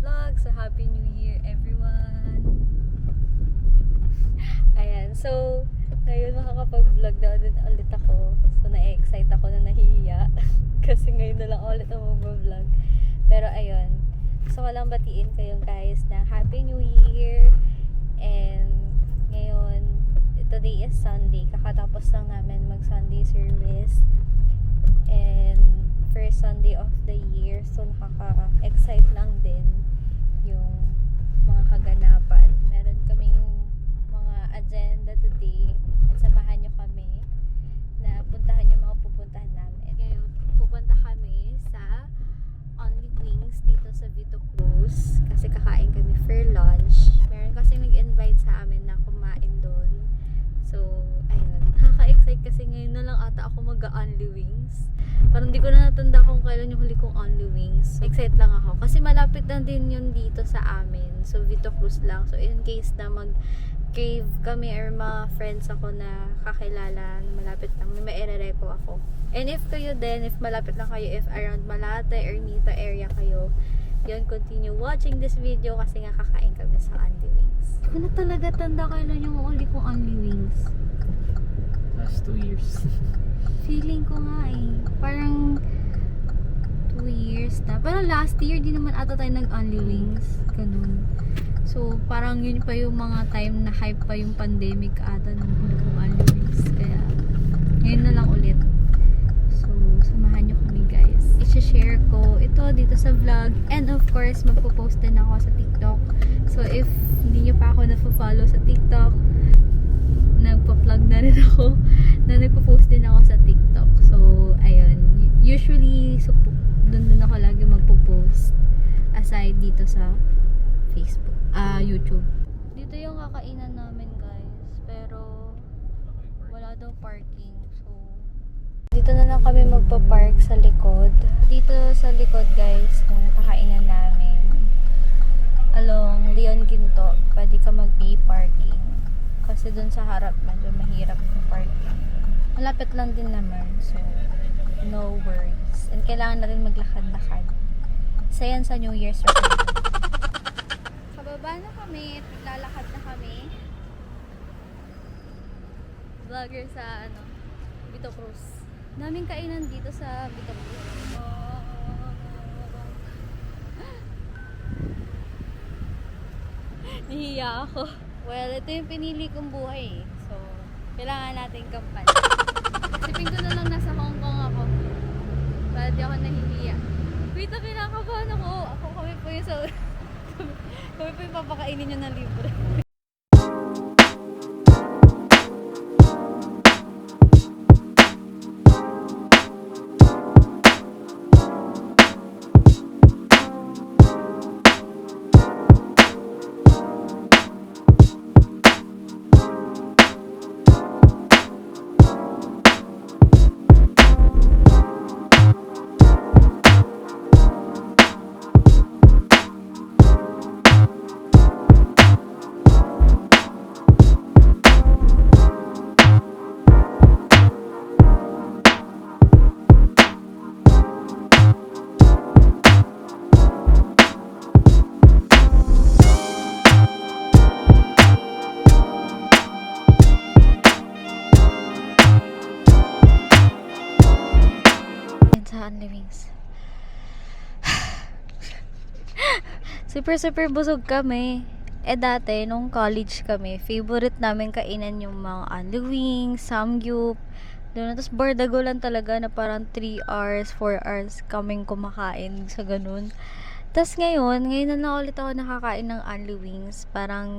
vlog. So, Happy New Year, everyone! Ayan, so, ngayon makakapag-vlog na ulit ako. So, na-excite ako na nahihiya. Kasi ngayon na lang ulit ako mag-vlog. Pero, ayun. Gusto ko lang batiin kayo guys na Happy New Year. And, ngayon, today is Sunday. Kakatapos lang namin mag-Sunday service. And, first Sunday of the year. So, nakaka-excite lang din yung mga kaganapan. Meron kaming mga agenda today. And samahan nyo kami na puntahan yung mga pupuntahan namin. Ngayon, pupunta kami sa Only Wings dito sa Vito Cruz. Kasi kakain kami for lunch. Meron kasi nag-invite sa amin na kumain doon. So, ayun. Nakaka-excite kasi ngayon na lang ata ako mag-Only Wings. Parang di ko na natanda kung kailan yung huli kong Only Wings. So, excited lang ako. Kasi malapit lang din yun dito sa amin. So, Vito Cruz lang. So, in case na mag-cave kami or mga friends ako na kakilala na malapit lang, may maire-reco ako. And if kayo din, if malapit lang kayo, if around Malate or Mita area kayo, yun, continue watching this video kasi nga kakain kami sa Only Wings. Hindi ko na talaga tanda kailan yung huli kong Only Wings. Last 2 years. Feeling ko nga eh. Parang 2 years na. Pero last year, di naman ata tayo nag-Only Wings. Ganun. So, parang yun pa yung mga time na hype pa yung pandemic ata ng huli kong Only Wings. Kaya, ngayon na lang ulit. So, samahan nyo kami guys. I-share ko ito dito sa vlog. And of course, magpo-post din ako sa TikTok. So, if hindi nyo pa ako na-follow sa TikTok, nagpa-plug na rin ako na nagpo-post din ako sa TikTok. So, ayun. Usually, so, doon ako lagi magpo-post aside dito sa Facebook, YouTube. Dito yung kakainan namin, guys. Pero, wala daw parking. So, dito na lang kami magpa-park sa likod. Dito sa likod, guys, ng kakainan namin. Along Leon Ginto, pwede ka mag-pay parking. Kasi dun sa harap, medyo mahirap yung parking. Malapit lang din naman. So, no worries. And kailangan na rin maglakad-lakad. Isa yan sa New Year's resolution. Kababa na kami. Lalakad na kami. Vlogger sa, Vito Cruz. Daming kainan dito sa Vito Cruz. Nahiya ako. Well, ito yung pinili kong buhay eh. So, kailangan natin kampan. Sipin ko na lang nasa Hong Kong ako. Para di ako nahihiya. Wait, kinakabahan ako. Kami po yung kami po yung papakainin nyo ng libre. Only Wings. Super busog kami. Dati, nung college kami, favorite namin kainan yung mga Only Wings, Samgyup. Doon, tapos bardago lang talaga na parang 3 hours, 4 hours kaming kumakain sa ganun. Tapos ngayon na lang ulit ako nakakain ng Only Wings. Parang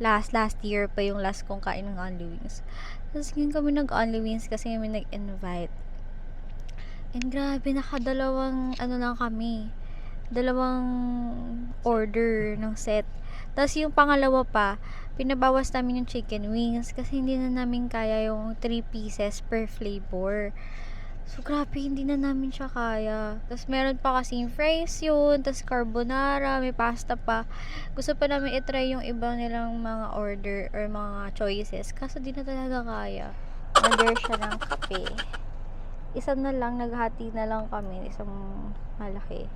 last year pa yung last kong kain ng Only Wings. Tapos ngayon kami nag-Only Wings kasi kami nag-invite. And grabe, nakadalawang lang kami. Dalawang order ng set. Tapos yung pangalawa pa, pinabawas namin yung chicken wings kasi hindi na namin kaya yung 3 pieces per flavor. So grabe, hindi na namin siya kaya. Tapos meron pa kasing fries yun, tapos carbonara, may pasta pa. Gusto pa namin itry yung ibang nilang mga order or mga choices. Kaso di na talaga kaya. Order siya ng kape. Isa na lang, naghati na lang kami, isang malaki.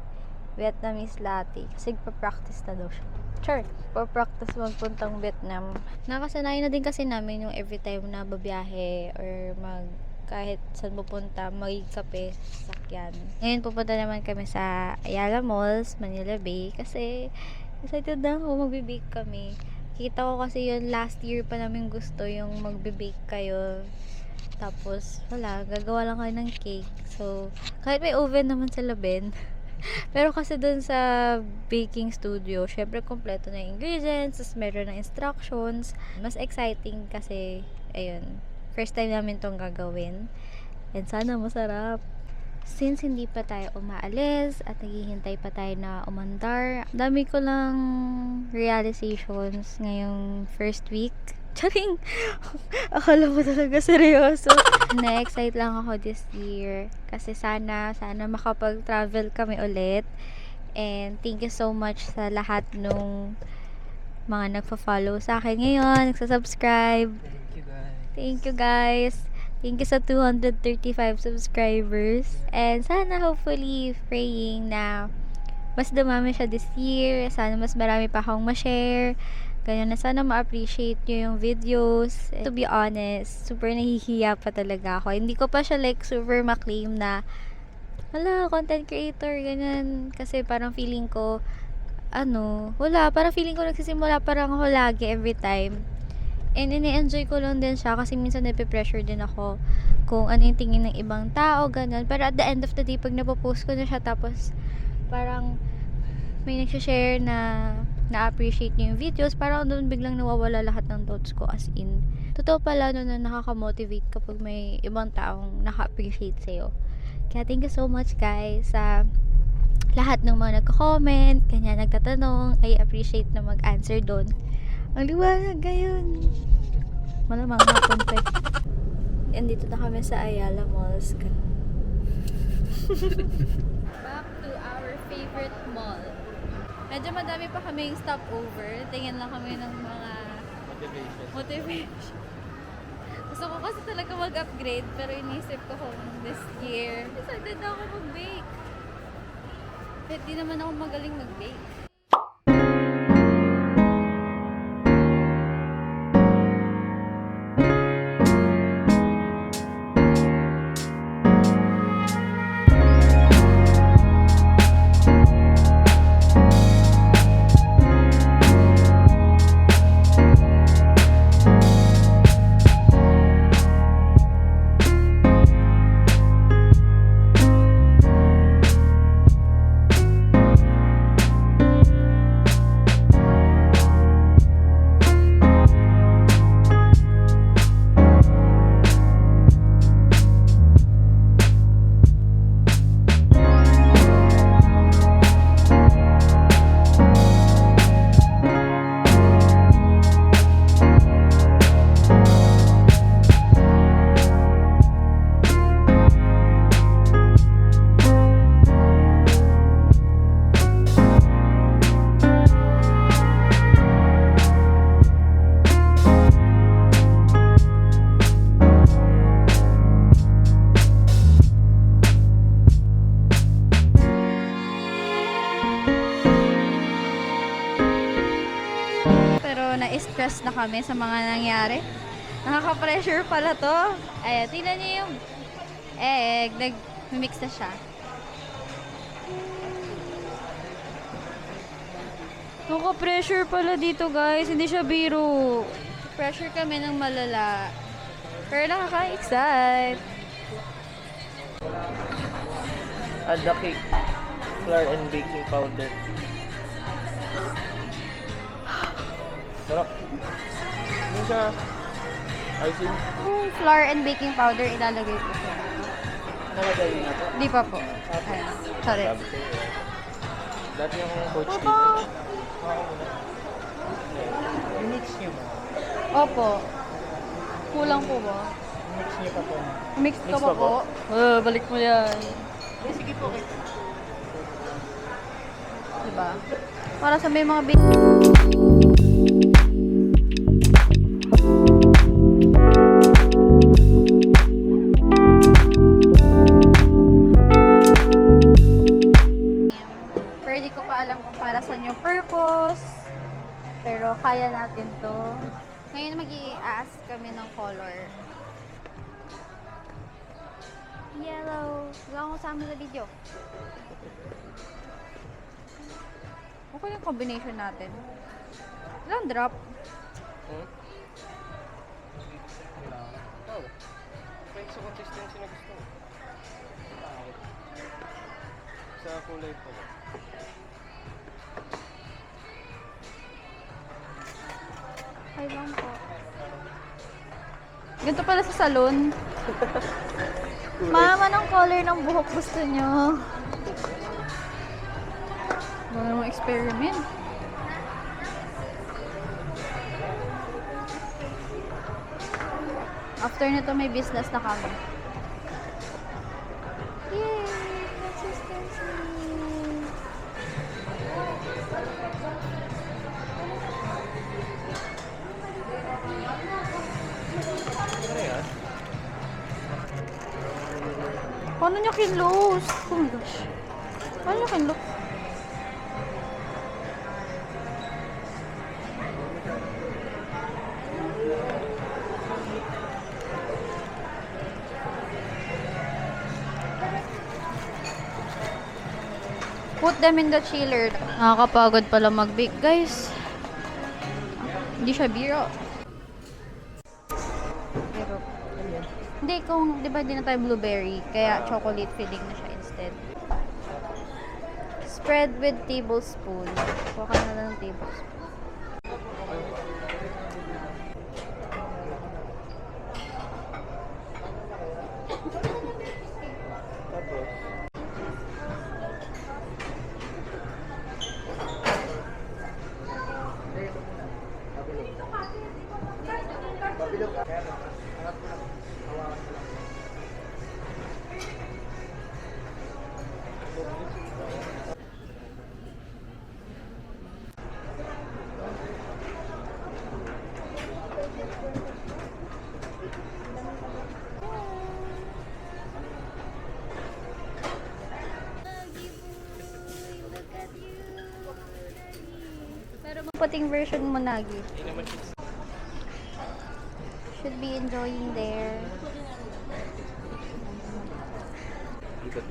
Vietnamese latte. Kasi pa-practice na daw siya. Sure, pa-practice magpuntang Vietnam. Nakasanayan na din kasi namin yung every time na babiyahe or kahit saan pupunta, magkape sa sasakyan. Ngayon pupunta naman kami sa Ayala Malls, Manila Bay kasi excited na ako, magbe-bake kami. Kita ko kasi yun last year pa namin gusto yung magbe-bake kayo. Tapos wala, gagawa lang kayo ng cake. So, kahit may oven naman sila Ben. Pero kasi dun sa baking studio, syempre kompleto na yung ingredients, tapos meron ng instructions. Mas exciting kasi, ayun, first time namin tong gagawin. And sana masarap. Since hindi pa tayo umaalis at naghihintay pa tayo na umandar, dami ko lang realizations ngayong first week. Charing! Akala mo talaga seryoso. Na-excite lang ako this year. Kasi sana makapag-travel kami ulit. And thank you so much sa lahat nung mga nagpa-follow sa akin ngayon, nagsasubscribe. Thank you guys. Thank you guys. Thank you sa 235 subscribers. And sana hopefully praying na mas dumami siya this year. Sana mas marami pa akong ma-share. Ganyan na sana ma-appreciate nyo yung videos. To be honest, super nahihiya pa talaga ako. Hindi ko pa siya like super ma-claim na wala, content creator, ganyan. Kasi parang feeling ko parang feeling ko nagsisimula parang ako lagi every time. And ini-enjoy ko lang din siya kasi minsan nape-pressure din ako kung ano yung tingin ng ibang tao, ganun. Pero at the end of the day, pag napopost ko na siya tapos parang may nagsishare na na-appreciate niyo yung videos, parang doon biglang nawawala lahat ng thoughts ko, as in. Totoo pala na nakaka-motivate kapag may ibang taong naka-appreciate sa'yo. Kaya thank you so much guys sa lahat ng mga nagko-comment, kanya nagtatanong, I appreciate na mag-answer doon. Ang liwanag ngayon. Malamang hapon pa. Andito na kami sa Ayala Malls. Back to our favorite mall. Medyo madami pa kaming stopover. Tingin lang kami ng mga motivation. Gusto ko kasi talaga mag-upgrade, pero inisip ko kung this year decided na ako mag-bake. Kahit di naman ako magaling mag-bake. Na-stress na kami sa mga nangyari. Nakaka-pressure pala to. Ayan, tingnan niyo yung egg. Nag-mix na siya. Nakaka-pressure pala dito guys. Hindi siya biro. Pressure kami ng malala. Pero nakaka-excite. Add the cake, flour and baking powder. Sarap. Ano siya? Icing? Yung flour and baking powder, ilalagay ko siya. Nalagay na to? Di pa po. Ayan. Sorry. Sabi ko. Dati yung coach dito. I-mix niyo ba? Opo. Kulang po ba? I-mix niyo pa po. Mix ka Mix pa pa po? Balik mo yan. Sige po. Diba? Para sa may mga kaya natin to. Ngayon mag-i-ask kami ng color. Yellow. Wala akong kasama sa video. Okay yung combination natin. Ilang drop? Oh. Friends sa consistency na gusto mo. Sa kulay po. Okay lang po. Ganito pala sa salon. Mama, anong color ng buhok gusto nyo? Wala namang experiment. After nito, may business na kami. Yay! Consistency! Paano niya kinlose? Oh my gosh. Paano niya kinlose? Put them in the chiller. Nakakapagod pala mag-bake, guys. Hindi siya biro. Pero, hindi, kung, di ba, di na tayo blueberry, kaya chocolate filling na siya instead. Spread with tablespoon. Kuha ka na lang ng tablespoon. Tapos, Pero puting version mo, Nagi. hindi naman siya. Should be enjoying there. Ikot.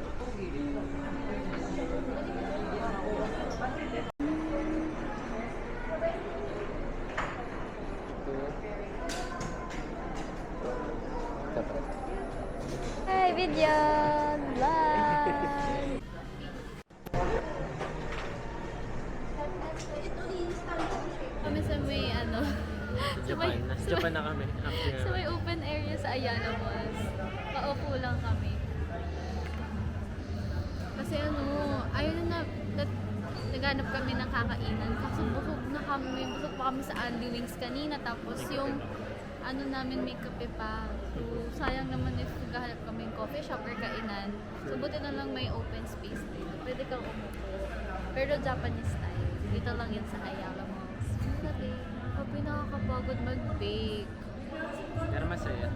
Hi, video! Bye! Kami sa may ano, Japan. Nasa Japan na kami. sa may open area sa Ayala Malls. Paupo lang kami. Kasi ano, ayun na, naghanap kami ng kakainan. Kaso busog na kami, busog pa kami sa Andy Wings kanina. Tapos yung ano namin, may kape pa. So, sayang naman if maghahanap kami ng coffee shop or kainan. So, buti na lang may open space dito. Pwede kang umupo. Pero Japanese style. Dito lang yan sa Ayala Malls. Sabi, kape nakakapagod mag-bake. Pero masaya.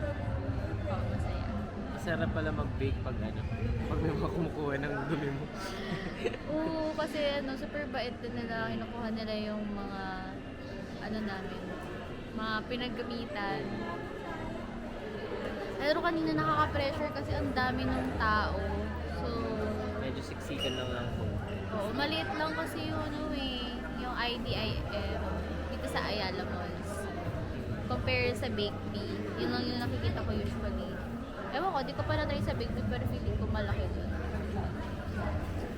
Oo, masaya. Masarap pala mag-bake pag ano. Pag may mga kumukuha ng dumi mo. Oo, kasi ano, super bait din nila. Kinukuha nila yung mga, ano namin, mga pinaggamitan. Pero kanina nakaka-pressure kasi ang dami ng tao. So, Medyo siksikan lang lang po. oo, maliit lang kasi yung ano yung IDIM dito sa Ayala Malls. Compare sa Bake Bee, yun lang yung nakikita ko usually. Ewan ko, di ko pa na-try sa Bake Bee pero feeling ko malaki dun.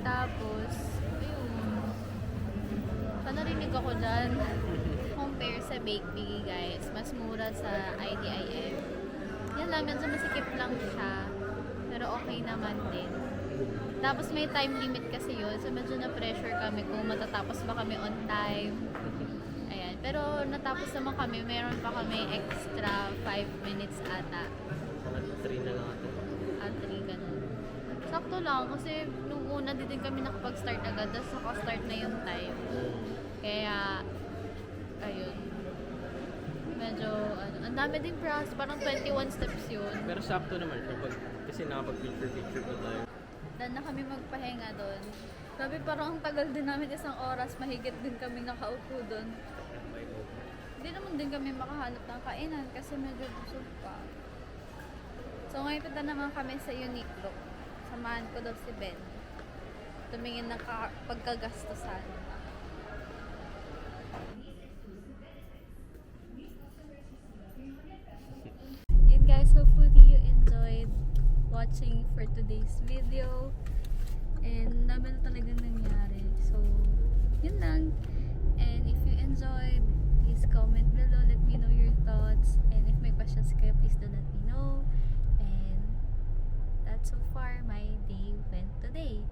Tapos, ayun. Narinig ako dyan. Compare sa Bake Bee, guys. Mas mura sa IDIM. Yan lang, medyo masikip lang siya. Pero okay naman din. Tapos may time limit kasi yun. So medyo na-pressure kami kung matatapos ba kami on time. Ayan. Pero natapos naman kami. Meron pa kami extra 5 minutes ata. Mga 3 na lang ito. At 3 ganun. Sakto lang kasi nung una din kami nakapag-start agad. Tapos naka-start na yung time. Kaya, ayun. Medyo, ano, ang dami din process. Parang 21 steps yun. Pero sakto naman siya pag, kasi nakapag-picture pa tayo. Dan na kami magpahinga doon. Grabe, parang ang tagal din namin, 1 oras. Mahigit din kami nakaupo doon. May open din kami makahanap ng kainan kasi medyo busog pa. So ngayon punta naman kami sa Uniqlo. Samahan ko daw si Ben. Tumingin ng pagkagastusan. Yun guys, hopefully you enjoyed watching for today's video. And dami na talagang nangyari. So, yun lang. And if you enjoyed, please comment below. Let me know your thoughts. And if may questions kayo, please do let me know. And that's so far my day went today.